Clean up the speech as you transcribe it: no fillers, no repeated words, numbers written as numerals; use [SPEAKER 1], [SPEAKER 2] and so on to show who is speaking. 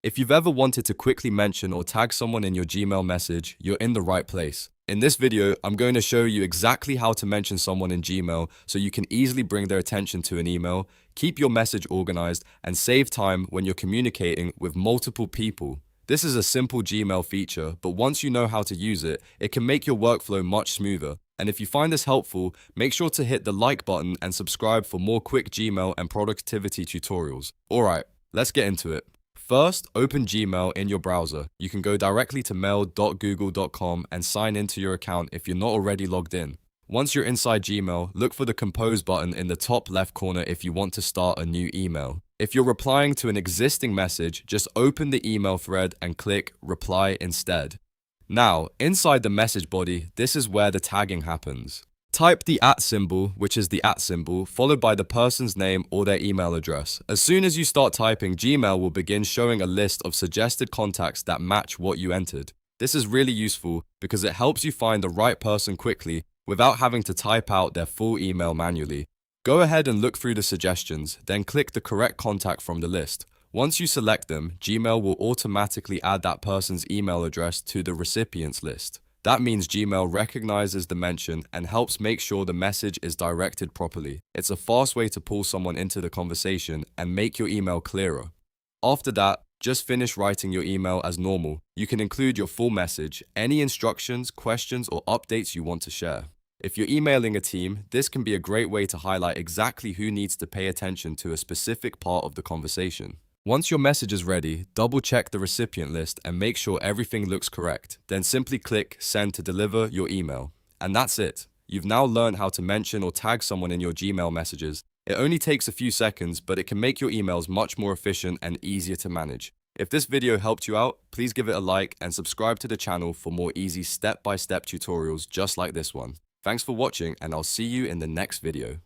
[SPEAKER 1] If you've ever wanted to quickly mention or tag someone in your Gmail message, you're in the right place. In this video, I'm going to show you exactly how to mention someone in Gmail so you can easily bring their attention to an email, keep your message organized, and save time when you're communicating with multiple people. This is a simple Gmail feature, but once you know how to use it, it can make your workflow much smoother. And if you find this helpful, make sure to hit the like button and subscribe for more quick Gmail and productivity tutorials. Alright, let's get into it. First, open Gmail in your browser. You can go directly to mail.google.com and sign into your account if you're not already logged in. Once you're inside Gmail, look for the Compose button in the top left corner if you want to start a new email. If you're replying to an existing message, just open the email thread and click Reply instead. Now, inside the message body, this is where the tagging happens. Type the @ symbol, which is the @ symbol, followed by the person's name or their email address. As soon as you start typing, Gmail will begin showing a list of suggested contacts that match what you entered. This is really useful because it helps you find the right person quickly without having to type out their full email manually. Go ahead and look through the suggestions, then click the correct contact from the list. Once you select them, Gmail will automatically add that person's email address to the recipients list. That means Gmail recognizes the mention and helps make sure the message is directed properly. It's a fast way to pull someone into the conversation and make your email clearer. After that, just finish writing your email as normal. You can include your full message, any instructions, questions, or updates you want to share. If you're emailing a team, this can be a great way to highlight exactly who needs to pay attention to a specific part of the conversation. Once your message is ready, double-check the recipient list and make sure everything looks correct. Then simply click Send to deliver your email. And that's it. You've now learned how to mention or tag someone in your Gmail messages. It only takes a few seconds, but it can make your emails much more efficient and easier to manage. If this video helped you out, please give it a like and subscribe to the channel for more easy step-by-step tutorials just like this one. Thanks for watching, and I'll see you in the next video.